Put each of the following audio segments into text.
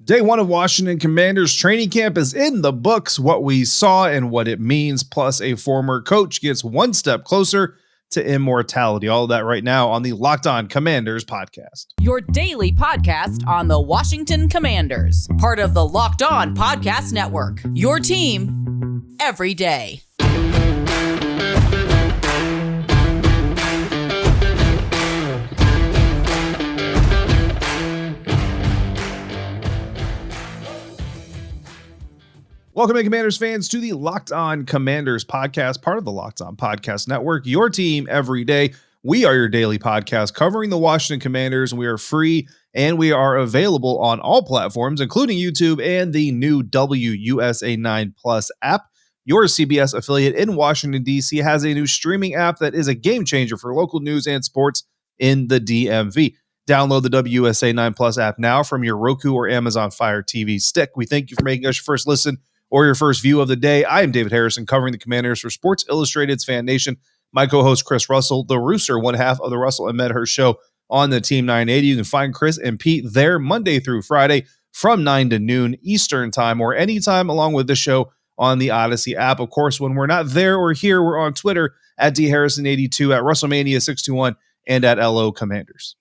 Day one of Washington Commanders training camp is in the books. What we saw and what it means, plus a former coach gets one step closer to immortality. All of that right now on the Locked On Commanders podcast. Your daily podcast on the Washington Commanders, part of the Locked On Podcast Network. Your team every day. Welcome in, Commanders fans, to the Locked On Commanders podcast, part of the Locked On Podcast Network, your team every day. We are your daily podcast covering the Washington Commanders. We are free and we are available on all platforms, including YouTube and the new WUSA 9 Plus app. Your CBS affiliate in Washington, D.C. has a new streaming app that is a game changer for local news and sports in the DMV. Download the WUSA 9 Plus app now from your Roku or Amazon Fire TV stick. We thank you for making us your first listen or your first view of the day. I am David Harrison, covering the Commanders for Sports Illustrated's Fan Nation. My co-host, Chris Russell, the Rooster, one half of the Russell and Medhurst show on the Team 980. You can find Chris and Pete there Monday through Friday from 9 to noon Eastern time or anytime along with the show on the Audacy app. Of course, when we're not there or here, we're on Twitter at DHarrison82, at WrestleMania621, and at LO Commanders.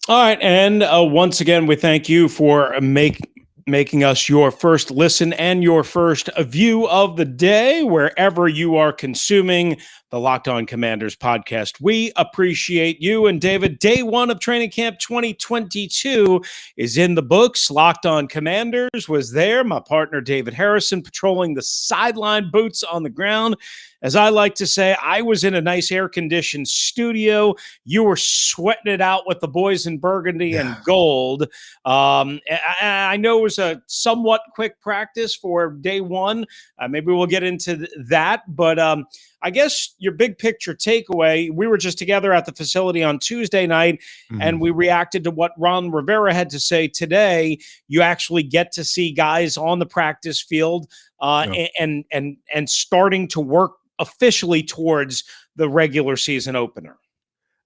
All right, and once again, we thank you for making us your first listen and your first view of the day, wherever you are consuming the Locked On Commanders podcast. We appreciate you. And David, day one of training camp 2022 is in the books. Locked On Commanders was there. My partner, David Harrison, patrolling the sideline, boots on the ground. As I like to say, I was in a nice air-conditioned studio. You were sweating it out with the boys in burgundy and gold. I know it was a somewhat quick practice for day one. Maybe we'll get into that. But I guess your big picture takeaway, we were just together at the facility on Tuesday night, and we reacted to what Ron Rivera had to say today. You actually get to see guys on the practice field and starting to work officially towards the regular season opener.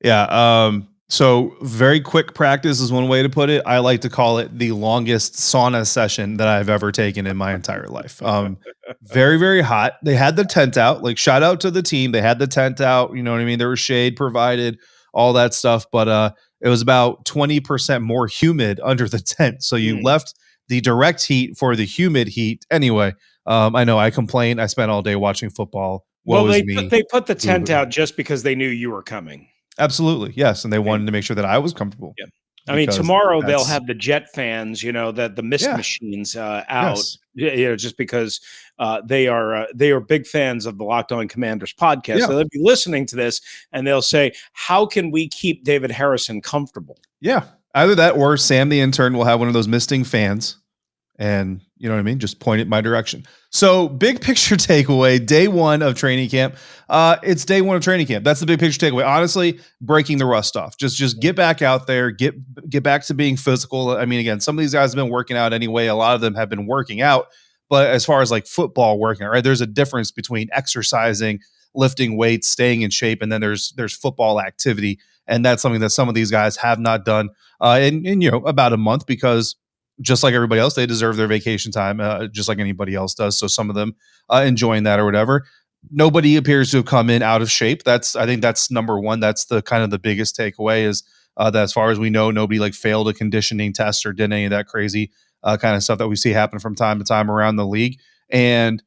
Yeah. So very quick practice is one way to put it. I like to call it the longest sauna session that I've ever taken in my entire life. Very, very hot. They had the tent out, like shout out to the team. They had the tent out, you know what I mean? There was shade provided, all that stuff, but it was about 20% more humid under the tent. So you left the direct heat for the humid heat. Anyway, I know I complained. I spent all day watching football. They put the tent out just because they knew you were coming. Absolutely. Yes. And they wanted to make sure that I was comfortable. Yeah. I mean, tomorrow they'll have the Jet fans, the mist machines out, just because they are big fans of the Locked On Commanders podcast. Yeah. So they'll be listening to this and they'll say, how can we keep David Harrison comfortable? Yeah. Either that or Sam, the intern, will have one of those misting fans and, you know what I mean? Just point it my direction. So big picture takeaway, day one of training camp. It's day one of training camp. That's the big picture takeaway. Honestly, breaking the rust off. Just get back out there, get back to being physical. I mean, again, some of these guys have been working out anyway. A lot of them have been working out. But as far as like football working out, right? There's a difference between exercising, lifting weights, staying in shape, and then there's football activity. And that's something that some of these guys have not done in about a month, because just like everybody else, they deserve their vacation time, just like anybody else does. So some of them enjoying that or whatever. Nobody appears to have come in out of shape. I think that's number one. That's the kind of the biggest takeaway is that as far as we know, nobody like failed a conditioning test or did any of that crazy kind of stuff that we see happen from time to time around the league. And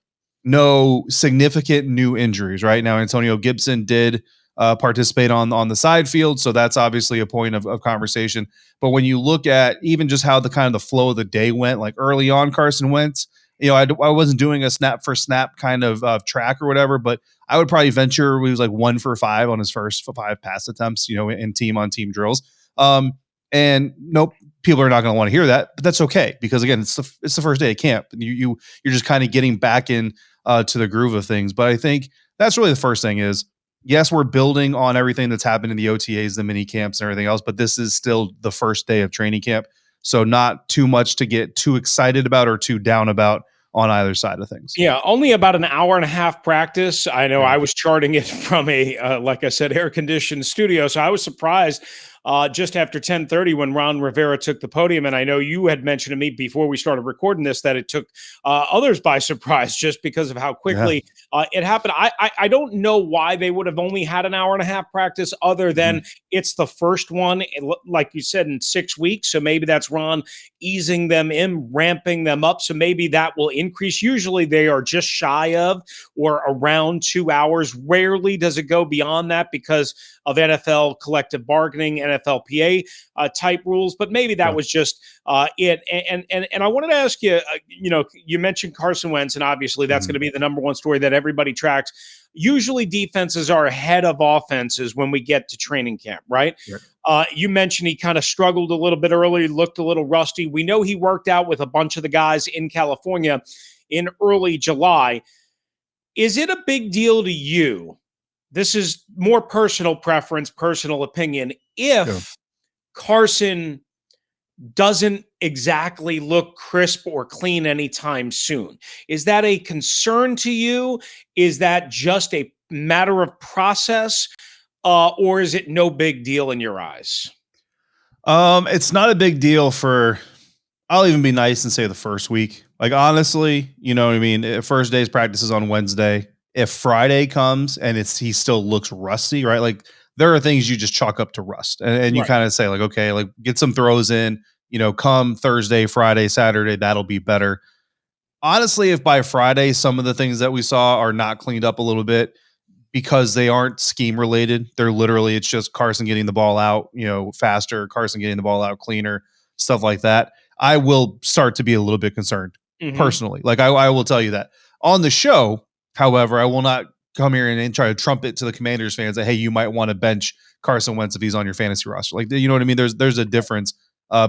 no significant new injuries right now. Antonio Gibson did participate on the side field. So that's obviously a point of conversation. But when you look at even just how the kind of the flow of the day went, like early on Carson Wentz, I wasn't doing a snap for snap kind of track or whatever, but I would probably venture he was like 1 for 5 on his first 5 pass attempts, in team on team drills. And nope, people are not going to want to hear that, but that's okay. Because again, it's the first day of camp and you're just kind of getting back in to the groove of things. But I think that's really the first thing is, yes, we're building on everything that's happened in the OTAs, the mini camps and everything else, but this is still the first day of training camp. So not too much to get too excited about or too down about on either side of things. Yeah, only about an hour and a half practice. I know I was charting it from a, like I said, air-conditioned studio, so I was surprised. just after 10:30 when Ron Rivera took the podium. And I know you had mentioned to me before we started recording this that it took others by surprise just because of how quickly it happened. I don't know why they would have only had an hour and a half practice other than it's the first one, like you said, in 6 weeks. So maybe that's Ron easing them in, ramping them up. So maybe that will increase. Usually they are just shy of or around 2 hours. Rarely does it go beyond that because of NFL collective bargaining, NFLPA type rules. But maybe that was just it. And I wanted to ask you, you mentioned Carson Wentz, and obviously that's going to be the number one story that everybody tracks. Usually defenses are ahead of offenses when we get to training camp, right? You mentioned he kind of struggled a little bit early, looked a little rusty. We know he worked out with a bunch of the guys in California in early July. Is it a big deal to you? This is more personal preference, personal opinion. If Carson doesn't exactly look crisp or clean anytime soon, is that a concern to you? Is that just a matter of process? Or is it no big deal in your eyes? It's not a big deal for, I'll even be nice and say the first week. Like, honestly, you know what I mean? First day's practice is on Wednesday. If Friday comes and he still looks rusty, right? Like, there are things you just chalk up to rust and you kind of say like, okay, like get some throws in, come Thursday, Friday, Saturday, that'll be better. Honestly, if by Friday, some of the things that we saw are not cleaned up a little bit, because they aren't scheme related. They're literally, it's just Carson getting the ball out, faster, Carson getting the ball out cleaner, stuff like that. I will start to be a little bit concerned personally. Like I will tell you that on the show. However, I will not come here and try to trumpet to the Commanders fans that, hey, you might want to bench Carson Wentz if he's on your fantasy roster. Like, you know what I mean? There's a difference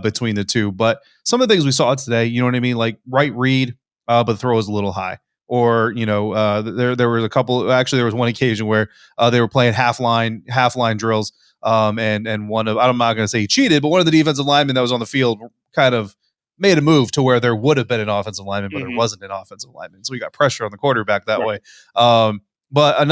between the two, but some of the things we saw today, you know what I mean? Like right read, but the throw is a little high. Or, there was a couple, actually there was one occasion where they were playing half line drills. And one of, I'm not going to say he cheated, but one of the defensive linemen that was on the field kind of made a move to where there would have been an offensive lineman, but there wasn't an offensive lineman. So we got pressure on the quarterback that way. But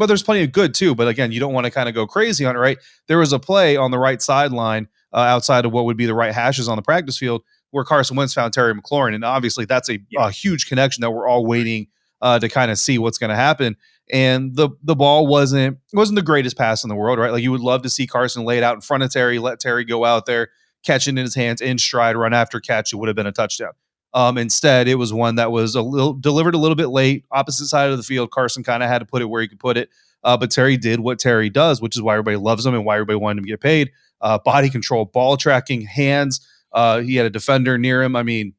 there's plenty of good too. But again, you don't want to kind of go crazy on it, right? There was a play on the right sideline outside of what would be the right hashes on the practice field where Carson Wentz found Terry McLaurin. And obviously that's a huge connection that we're all waiting to kind of see what's going to happen. And the ball wasn't the greatest pass in the world, right? Like you would love to see Carson lay it out in front of Terry, let Terry go out there, catch it in his hands, in stride, run after catch. It would have been a touchdown. Instead, it was one that was delivered a little bit late, opposite side of the field. Carson kind of had to put it where he could put it. But Terry did what Terry does, which is why everybody loves him and why everybody wanted him to get paid. Body control, ball tracking, hands. He had a defender near him. I mean,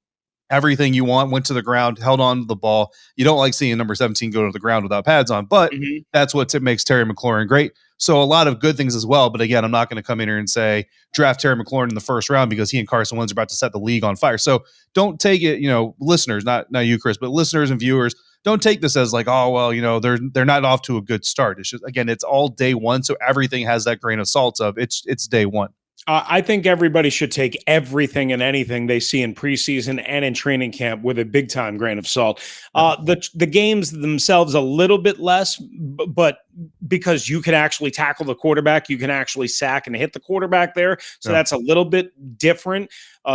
everything you want, went to the ground, held on to the ball. You don't like seeing number 17 go to the ground without pads on, but that's what makes Terry McLaurin great. So a lot of good things as well. But again, I'm not going to come in here and say draft Terry McLaurin in the first round because he and Carson Wentz are about to set the league on fire. So don't take it, listeners, not you, Chris, but listeners and viewers, don't take this as like, oh, well, they're not off to a good start. It's just, again, it's all day one. So everything has that grain of salt of it's day one. I think everybody should take everything and anything they see in preseason and in training camp with a big time grain of salt. The games themselves a little bit less, but because you can actually tackle the quarterback, you can actually sack and hit the quarterback there. So that's a little bit different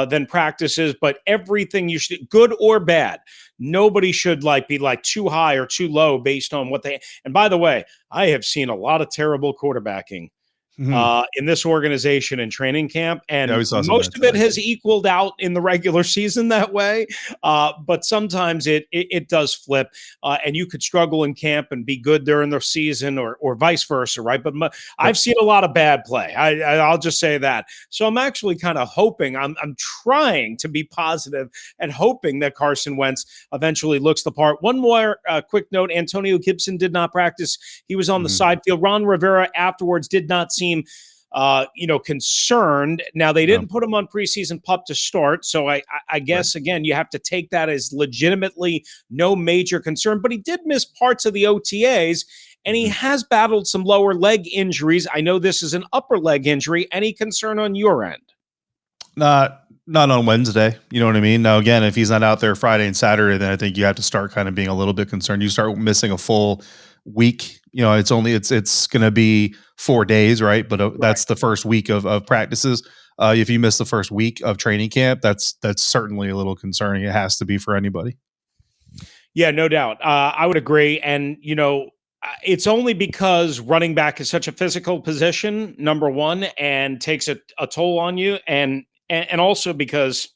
than practices. But everything you should, good or bad, nobody should be too high or too low based on what they. And by the way, I have seen a lot of terrible quarterbacking in this organization in training camp. And most of it has equaled out in the regular season that way. But sometimes it does flip and you could struggle in camp and be good during the season or vice versa. Right. But I've seen a lot of bad play. I'll just say that. So I'm actually kind of hoping I'm trying to be positive and hoping that Carson Wentz eventually looks the part. One more quick note. Antonio Gibson did not practice. He was on the side field. Ron Rivera afterwards did not seem concerned. Now they didn't put him on preseason PUP to start. So I guess, again, you have to take that as legitimately no major concern, but he did miss parts of the OTAs and he has battled some lower leg injuries. I know this is an upper leg injury. Any concern on your end? Not on Wednesday. You know what I mean? Now, again, if he's not out there Friday and Saturday, then I think you have to start kind of being a little bit concerned. You start missing a full week. It's going to be 4 days, right? But that's the first week of practices. If you miss the first week of training camp, that's certainly a little concerning. It has to be for anybody. Yeah, no doubt. I would agree. And, it's only because running back is such a physical position, number one, and takes a toll on you. And also because,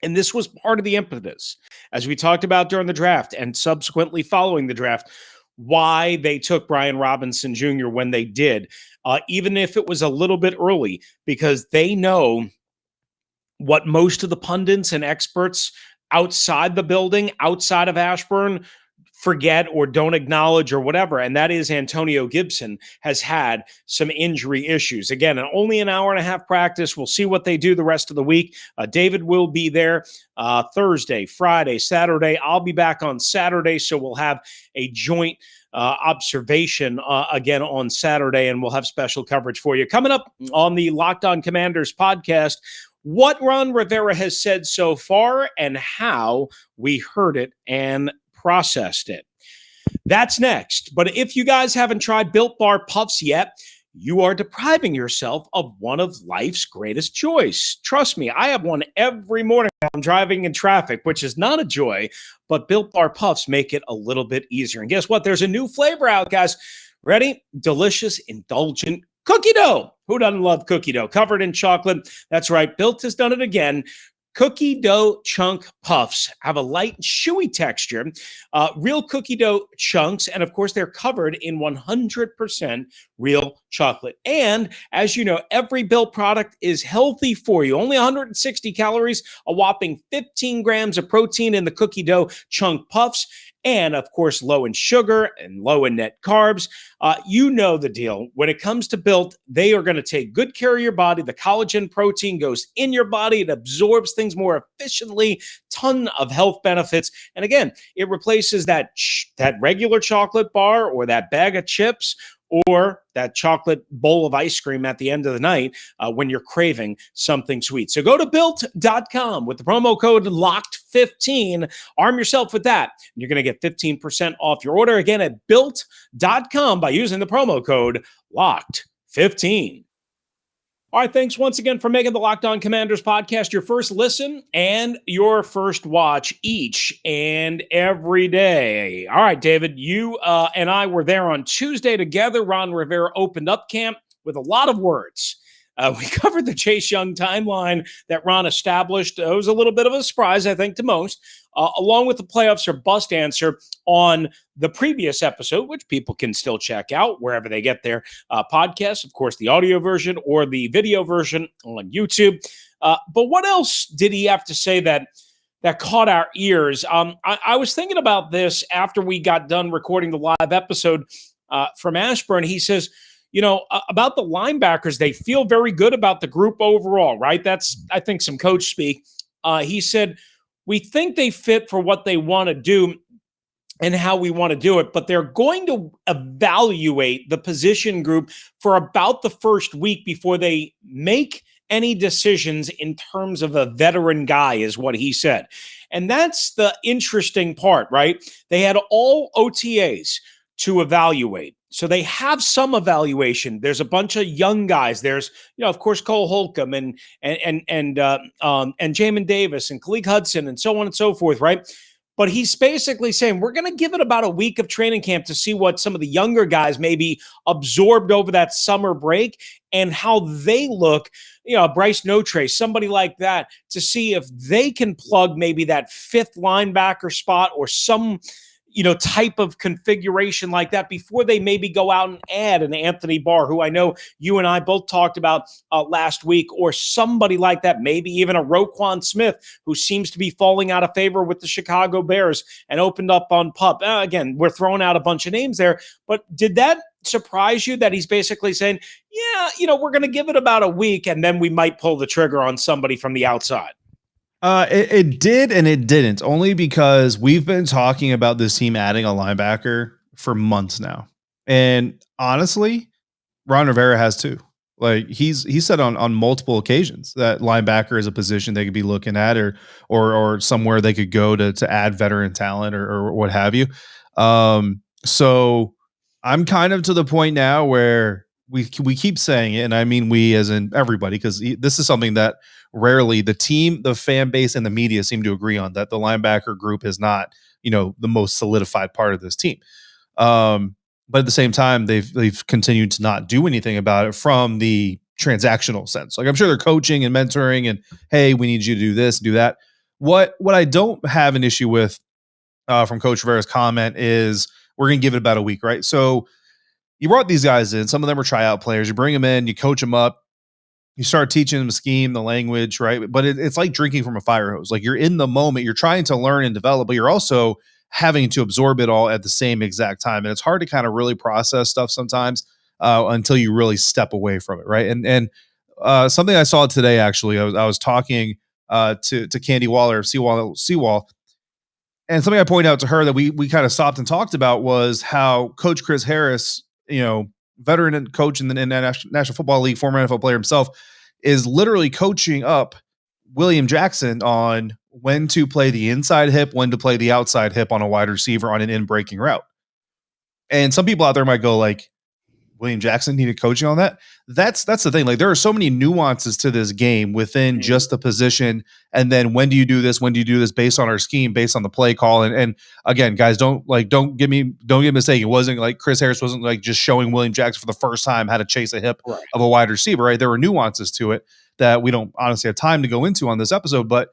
and this was part of the impetus, as we talked about during the draft and subsequently following the draft, why they took Brian Robinson Jr. when they did, even if it was a little bit early, because they know what most of the pundits and experts outside the building, outside of Ashburn, forget or don't acknowledge or whatever. And that is Antonio Gibson has had some injury issues. Again, only an hour and a half practice. We'll see what they do the rest of the week. David will be there Thursday, Friday, Saturday. I'll be back on Saturday. So we'll have a joint observation again on Saturday, and we'll have special coverage for you. Coming up on the Locked On Commanders podcast, what Ron Rivera has said so far and how we heard it and processed it. That's next. But if you guys haven't tried Built Bar Puffs yet, you are depriving yourself of one of life's greatest joys. Trust me, I have one every morning when I'm driving in traffic, which is not a joy, but Built Bar Puffs make it a little bit easier. And guess what? There's a new flavor out, guys. Ready? Delicious, indulgent cookie dough. Who doesn't love cookie dough? Covered in chocolate. That's right. Built has done it again. Cookie dough chunk puffs have a light, chewy texture, real cookie dough chunks, and of course, they're covered in 100% real chocolate. And as you know, every Built product is healthy for you. Only 160 calories, a whopping 15 grams of protein in the cookie dough chunk puffs, and of course, low in sugar and low in net carbs. You know the deal. When it comes to Built, they are going to take good care of your body. The collagen protein goes in your body. It absorbs things more efficiently. Ton of health benefits. And again, it replaces that regular chocolate bar or that bag of chips or that chocolate bowl of ice cream at the end of the night when you're craving something sweet. So go to Built.com with the promo code LOCKED15. Arm yourself with that. And you're going to get 15% off your order. Again, at Built.com by using the promo code LOCKED15. All right, thanks once again for making the Locked On Commanders podcast your first listen and your first watch each and every day. All right, David, you and I were there on Tuesday together. Ron Rivera opened up camp with a lot of words. We covered the Chase Young timeline that Ron established. It was a little bit of a surprise, I think, to most, along with the playoffs or bust answer on the previous episode, which people can still check out wherever they get their podcasts. Of course, the audio version or the video version on YouTube. But what else did he have to say that caught our ears? I was thinking about this after we got done recording the live episode from Ashburn. He says, about the linebackers, they feel very good about the group overall, right? That's, I think, some coach speak. He said, we think they fit for what they want to do and how we want to do it, but they're going to evaluate the position group for about the first week before they make any decisions in terms of a veteran guy, is what he said. And that's the interesting part, right? They had all OTAs to evaluate. So they have some evaluation. There's a bunch of young guys. There's, of course, Cole Holcomb and Jamin Davis and Khalid Hudson and so on and so forth, right? But he's basically saying we're going to give it about a week of training camp to see what some of the younger guys maybe absorbed over that summer break and how they look, Bryce Notre, somebody like that, to see if they can plug maybe that fifth linebacker spot or some type of configuration like that before they maybe go out and add an Anthony Barr, who I know you and I both talked about last week, or somebody like that, maybe even a Roquan Smith, who seems to be falling out of favor with the Chicago Bears and opened up on PUP. Again, we're throwing out a bunch of names there, but did that surprise you that he's basically saying, we're going to give it about a week and then we might pull the trigger on somebody from the outside? It did and it didn't, only because we've been talking about this team adding a linebacker for months now. And honestly, Ron Rivera has too. Like he said on multiple occasions that linebacker is a position they could be looking at or somewhere they could go to add veteran talent or what have you. So I'm kind of to the point now where we keep saying it, and I mean we as in everybody, because this is something that rarely the team, the fan base, and the media seem to agree on, that the linebacker group is not, the most solidified part of this team. Um, but at the same time, they've continued to not do anything about it from the transactional sense. Like, I'm sure they're coaching and mentoring, and hey, we need you to do this, do that. What I don't have an issue with from Coach Rivera's comment is we're going to give it about a week, right? So you brought these guys in. Some of them are tryout players. You bring them in, you coach them up, you start teaching them the scheme, the language, right? But it's like drinking from a fire hose. Like, you're in the moment, you're trying to learn and develop, but you're also having to absorb it all at the same exact time. And it's hard to kind of really process stuff sometimes until you really step away from it, right? And something I saw today, actually, I was talking to Candy Waller of Seawall, and something I pointed out to her that we kind of stopped and talked about was how Coach Chris Harris, veteran and coach in the National Football League, former NFL player himself, is literally coaching up William Jackson on when to play the inside hip, when to play the outside hip on a wide receiver on an in breaking route. And some people out there might go like, William Jackson needed coaching on that. That's the thing. Like, there are so many nuances to this game within just the position. And then when do you do this? When do you do this based on our scheme, based on the play call? And again, guys, don't get mistaken. It wasn't like Chris Harris wasn't like just showing William Jackson for the first time how to chase a hip of a wide receiver, right? There were nuances to it that we don't honestly have time to go into on this episode, but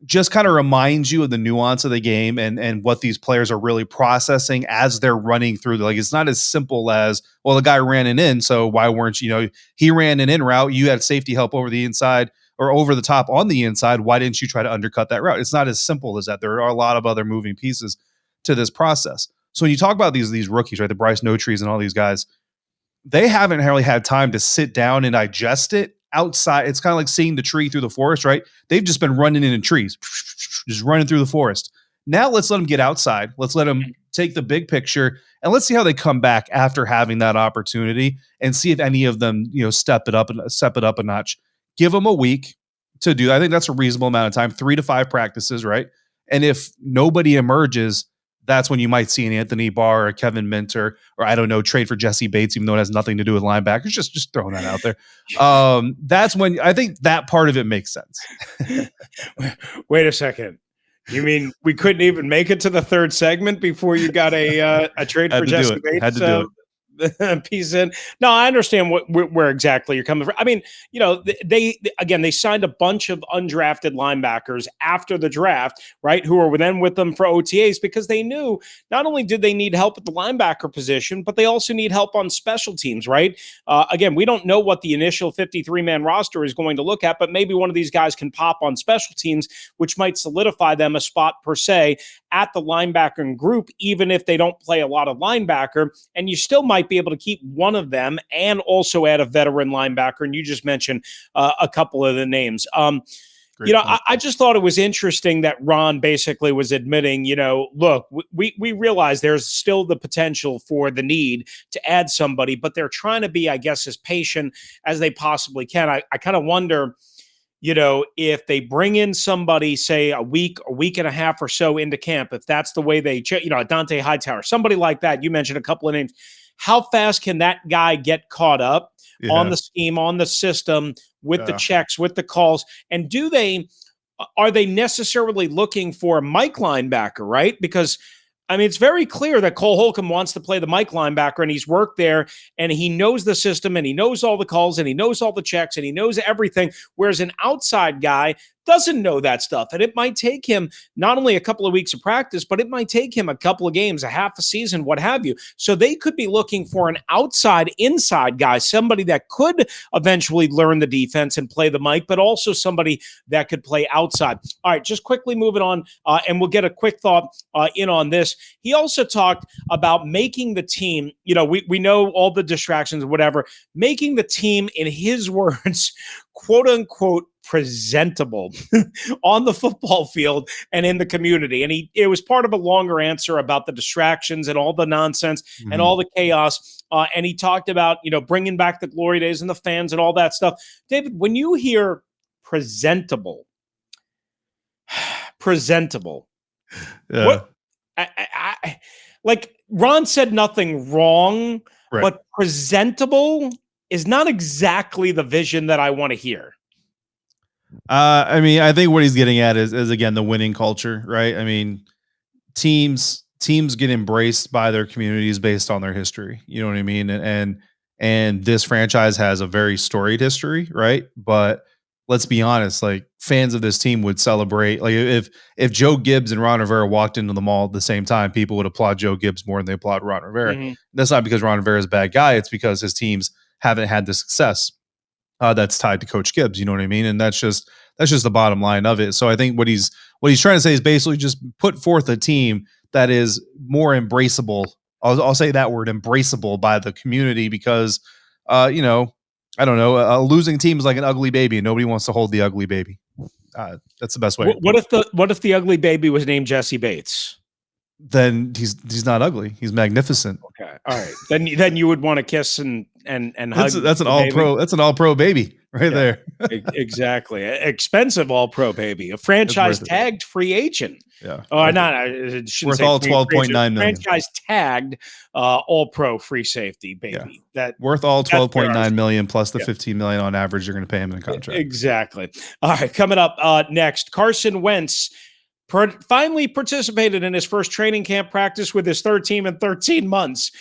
just kind of reminds you of the nuance of the game and what these players are really processing as they're running through. Like, it's not as simple as, well, the guy ran an in, so why weren't he ran an in route, you had safety help over the inside or over the top on the inside, why didn't you try to undercut that route? It's not as simple as that. There are a lot of other moving pieces to this process. So when you talk about these rookies, right, the Bryce Notrees and all these guys, they haven't really had time to sit down and digest it outside. It's kind of like seeing the tree through the forest, right? They've just been running in trees, just running through the forest. Now let's let them get outside. Let's let them take the big picture, and let's see how they come back after having that opportunity, and see if any of them, step it up a notch. Give them a week to do that. I think that's a reasonable amount of time, 3 to 5 practices, right? And if nobody emerges, that's when you might see an Anthony Barr or Kevin Minter, or I don't know, trade for Jesse Bates, even though it has nothing to do with linebackers. Just throwing that out there. That's when I think that part of it makes sense. Wait a second. You mean we couldn't even make it to the third segment before you got a trade for Jesse Bates? Had to do it. Piece in. No, I understand where exactly you're coming from. I mean, they signed a bunch of undrafted linebackers after the draft, right? Who were then with them for OTAs, because they knew not only did they need help at the linebacker position, but they also need help on special teams, right? Again, we don't know what the initial 53-man roster is going to look at, but maybe one of these guys can pop on special teams, which might solidify them a spot per se at the linebacker group, even if they don't play a lot of linebacker, and you still might be able to keep one of them and also add a veteran linebacker. And you just mentioned a couple of the names. I just thought it was interesting that Ron basically was admitting, look, we realize there's still the potential for the need to add somebody, but they're trying to be, I guess, as patient as they possibly can. I kind of wonder, if they bring in somebody, say a week and a half or so into camp, if that's the way they, Dante Hightower, somebody like that, you mentioned a couple of names, how fast can that guy get caught up on the scheme, on the system, with the checks, with the calls? And are they necessarily looking for a Mike linebacker, right? Because I mean, it's very clear that Cole Holcomb wants to play the Mike linebacker, and he's worked there, and he knows the system, and he knows all the calls, and he knows all the checks, and he knows everything, whereas an outside guy doesn't know that stuff. And it might take him not only a couple of weeks of practice, but it might take him a couple of games, a half a season, what have you. So they could be looking for an inside guy, somebody that could eventually learn the defense and play the Mike, but also somebody that could play outside. All right, just quickly moving on, and we'll get a quick thought in on this. He also talked about making the team, we know all the distractions, whatever, making the team, in his words, quote unquote, presentable on the football field and in the community. And it was part of a longer answer about the distractions and all the nonsense and all the chaos. And he talked about, bringing back the glory days and the fans and all that stuff. David, when you hear presentable, yeah. what, like Ron said nothing wrong, Right. but presentable is not exactly the vision that I want to hear. I mean, I think what he's getting at is again the winning culture, right? I mean, teams get embraced by their communities based on their history. You know what I mean? And this franchise has a very storied history, right? But let's be honest, like fans of this team would celebrate. Like if Joe Gibbs and Ron Rivera walked into the mall at the same time, people would applaud Joe Gibbs more than they applaud Ron Rivera. Mhm. That's not because Ron Rivera is a bad guy. It's because his teams haven't had the success that's tied to Coach Gibbs. You know what I mean? And that's just the bottom line of it. So I think what he's trying to say is basically just put forth a team that is more embraceable. I'll say that word, embraceable, by the community, because you know, I don't know, a losing team is like an ugly baby, and nobody wants to hold the ugly baby. That's the best way. What if the ugly baby was named Jesse Bates? Then he's not ugly. He's magnificent. Okay, all right. Then you would want to kiss and hug. That's an all pro. That's an all pro baby right there. Exactly. Expensive all pro baby. A franchise tagged free agent. Yeah. Oh, not. I shouldn't Worth say all 12.9 million. Franchise tagged all pro free safety baby. Yeah. That worth all 12.9 million plus the Yeah. 15 million on average you're going to pay him in a contract. Exactly. All right. Coming up next, Carson Wentz finally participated in his first training camp practice with his third team in 13 months.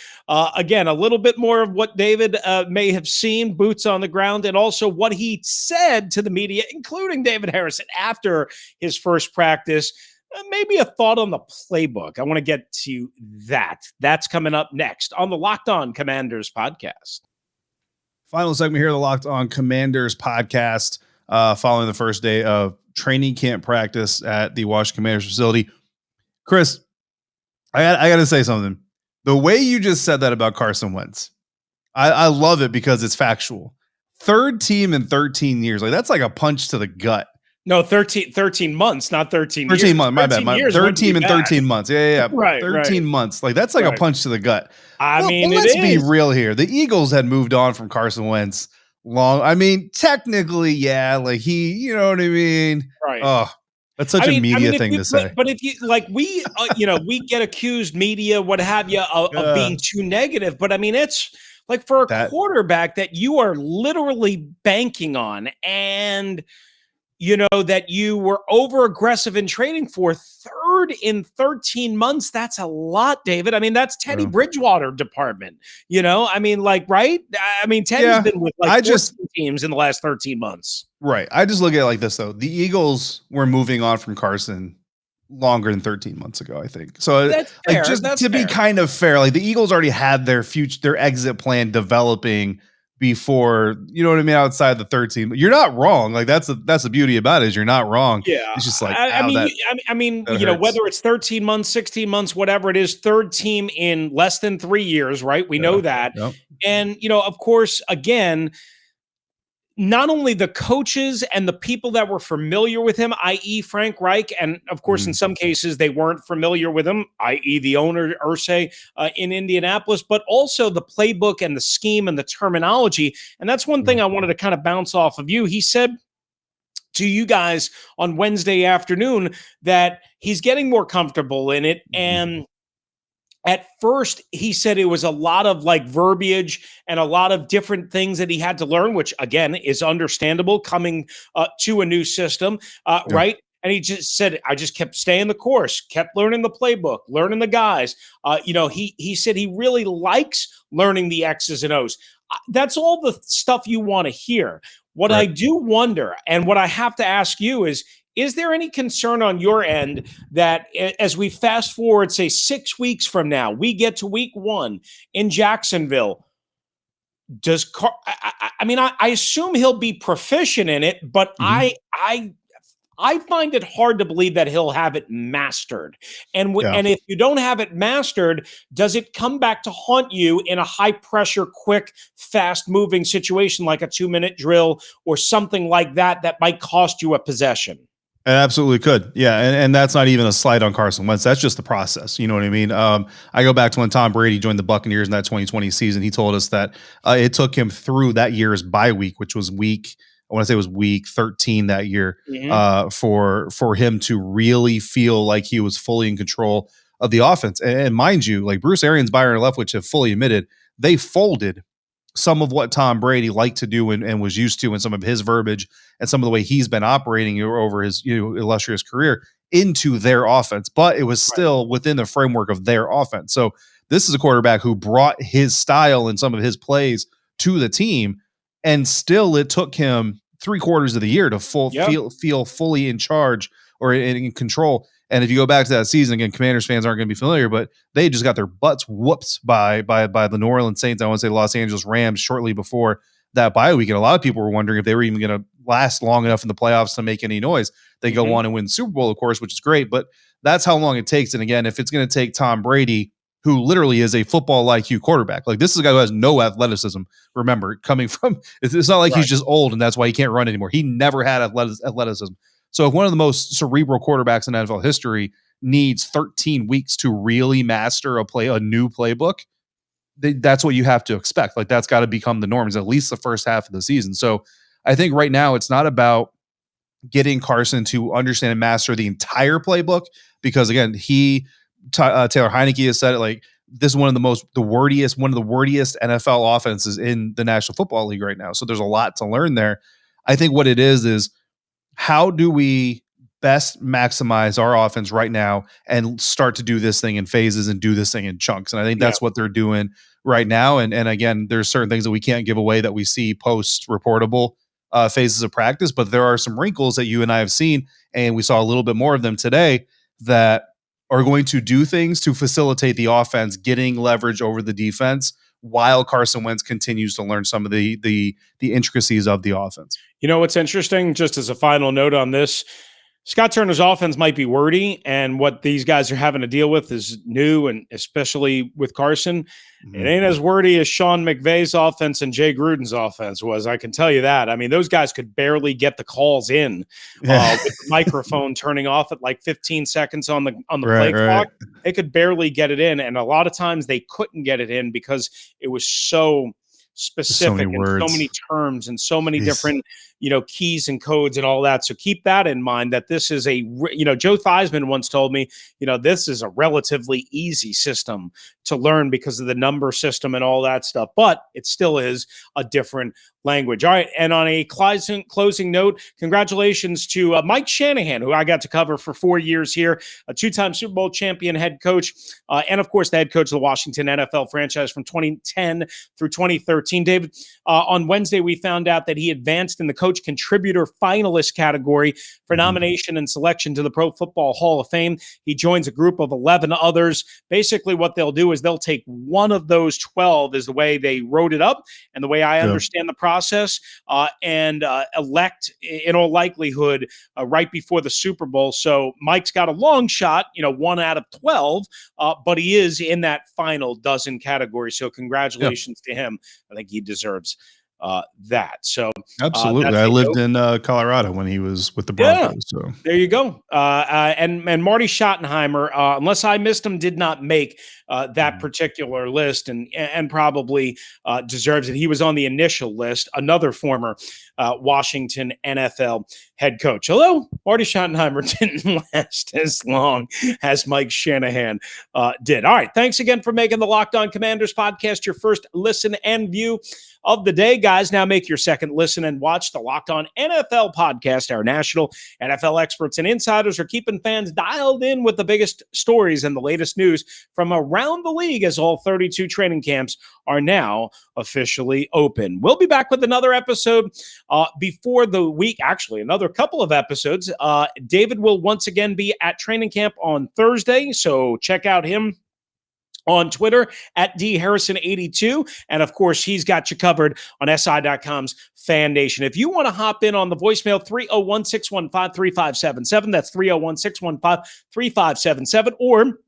Again, a little bit more of what David may have seen, boots on the ground, and also what he said to the media, including David Harrison, after his first practice. Maybe a thought on the playbook. I want to get to that. That's coming up next on the Locked On Commanders podcast. Final segment here, the Locked On Commanders podcast, following the first day of training camp practice at the Washington Commanders facility. Chris, I got to say something. The way you just said that about Carson Wentz, I love it because it's factual. Third team in 13 years. Like, that's like a punch to the gut. No, 13 months, not 13 years. 13 months, my 13 bad. years third team in 13 months. Yeah. Right, 13 months. Like, that's like a punch to the gut. I mean, let's be real here. The Eagles had moved on from Carson Wentz I mean, technically, yeah, like you know what I mean? Right. Oh, that's such a media thing to say. But if you like, we, we get accused, media, what have you, of being too negative. But I mean, it's like for a quarterback that you are literally banking on, and that you were over aggressive in training for, third in 13 months. That's a lot, David. I mean, that's Teddy Bridgewater department, I mean, like, right. I mean, Teddy's been with like 14 teams in the last 13 months. Right. I just look at it like this, though. The Eagles were moving on from Carson longer than 13 months ago, I think. So that's fair. Like, just to be kind of fair, like the Eagles already had their exit plan developing before, you know what I mean, outside the third team. You're not wrong. Like that's the beauty about it, is you're not wrong. Yeah. It's just like, I mean, whether it's 13 months, 16 months, whatever it is, third team in less than 3 years, right? We know that. Yep. And, of course, again, not only the coaches and the people that were familiar with him, i.e. Frank Reich, and of course, in some cases, they weren't familiar with him, i.e. the owner, Irsay, in Indianapolis, but also the playbook and the scheme and the terminology. And that's one thing I wanted to kind of bounce off of you. He said to you guys on Wednesday afternoon that he's getting more comfortable in it. And at first, he said it was a lot of like verbiage and a lot of different things that he had to learn, which again is understandable coming to a new system, right? And he just said, I just kept staying the course, kept learning the playbook, learning the guys. He said he really likes learning the X's and O's. That's all the stuff you want to hear. What I do wonder, and what I have to ask you is there any concern on your end that as we fast forward, say 6 weeks from now, we get to week 1 in Jacksonville, I assume he'll be proficient in it, but I find it hard to believe that he'll have it mastered. And if you don't have it mastered, does it come back to haunt you in a high pressure, quick, fast moving situation like a 2-minute drill or something like that might cost you a possession? It absolutely could. Yeah. And that's not even a slight on Carson Wentz. That's just the process. You know what I mean? I go back to when Tom Brady joined the Buccaneers in that 2020 season. He told us that it took him through that year's bye week, which was week 13 that year, for him to really feel like he was fully in control of the offense. And mind you, like Bruce Arians, Byron Leftwich have fully admitted they folded some of what Tom Brady liked to do and was used to, and some of his verbiage and some of the way he's been operating over his illustrious career into their offense, but it was still within the framework of their offense. So this is a quarterback who brought his style and some of his plays to the team, and still it took him 3/4 of the year to feel fully in charge or in control. And if you go back to that season, again, Commanders fans aren't going to be familiar, but they just got their butts whooped by the New Orleans Saints. I want to say Los Angeles Rams shortly before that bye week. And a lot of people were wondering if they were even going to last long enough in the playoffs to make any noise. They go on and win the Super Bowl, of course, which is great, but that's how long it takes. And again, if it's going to take Tom Brady, who literally is a football IQ quarterback, like this is a guy who has no athleticism. Remember, coming from, it's not like he's just old and that's why he can't run anymore. He never had athleticism. So if one of the most cerebral quarterbacks in NFL history needs 13 weeks to really master a new playbook, that's what you have to expect. Like that's got to become the norms, at least the first half of the season. So I think right now it's not about getting Carson to understand and master the entire playbook, because again, Taylor Heineke has said it, like this is one of the wordiest NFL offenses in the National Football League right now. So there's a lot to learn there. I think what it is how do we best maximize our offense right now and start to do this thing in phases and do this thing in chunks. And I think that's what they're doing right now. And again, there's certain things that we can't give away that we see post reportable phases of practice, but there are some wrinkles that you and I have seen, and we saw a little bit more of them today, that are going to do things to facilitate the offense getting leverage over the defense while Carson Wentz continues to learn some of the intricacies of the offense. You know what's interesting, just as a final note on this, Scott Turner's offense might be wordy, and what these guys are having to deal with is new, and especially with Carson, it ain't as wordy as Sean McVay's offense and Jay Gruden's offense was. I can tell you that. I mean, those guys could barely get the calls in with the microphone turning off at like 15 seconds on the play clock. They could barely get it in, and a lot of times they couldn't get it in because it was so specific and so many terms and so many different keys and codes and all that. So keep that in mind, that this is Joe Theismann once told me, this is a relatively easy system to learn because of the number system and all that stuff, but it still is a different language. All right. And on a closing note, congratulations to Mike Shanahan, who I got to cover for 4 years here, a 2-time Super Bowl champion head coach, and of course the head coach of the Washington NFL franchise from 2010 through 2013. David, on Wednesday, we found out that he advanced in the coach contributor finalist category for nomination and selection to the Pro Football Hall of Fame. He joins a group of 11 others. Basically what they'll do is they'll take one of those 12, is the way they wrote it up and the way I understand the process, and elect in all likelihood right before the Super Bowl. So Mike's got a long shot, 1 out of 12, but he is in that final dozen category. So congratulations to him. I think he deserves that. So absolutely. I lived in Colorado when he was with the Broncos. So there you go. And Marty Schottenheimer, unless I missed him, did not make that particular list, and probably deserves it. He was on the initial list, another former Washington NFL head coach. Although Marty Schottenheimer didn't last as long as Mike Shanahan did. All right. Thanks again for making the Locked On Commanders podcast your first listen and view of the day, guys. Now make your second listen and watch the Locked On NFL podcast. Our national NFL experts and insiders are keeping fans dialed in with the biggest stories and the latest news from around the league, as all 32 training camps are now officially open. We'll be back with another episode before the week, actually another couple of episodes. David will once again be at training camp on Thursday, so check out him on Twitter at DHarrison82. And of course, he's got you covered on SI.com's Fan Nation. If you want to hop in on the voicemail, 301-615-3577. That's 301-615-3577. Or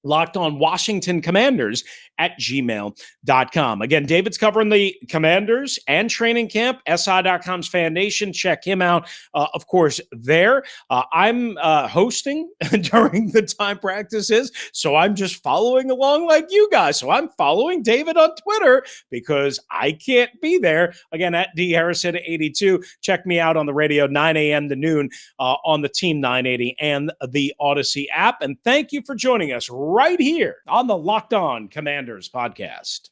Locked on Washington Commanders at gmail.com. Again, David's covering the Commanders and training camp, SI.com's Fan Nation. Check him out, of course, there. I'm hosting during the time practice is, so I'm just following along like you guys. So I'm following David on Twitter because I can't be there. Again, at D Harrison 82. Check me out on the radio, 9 a.m. to noon on the Team 980 and the Audacy app. And thank you for joining us right here on the Locked On Commanders podcast.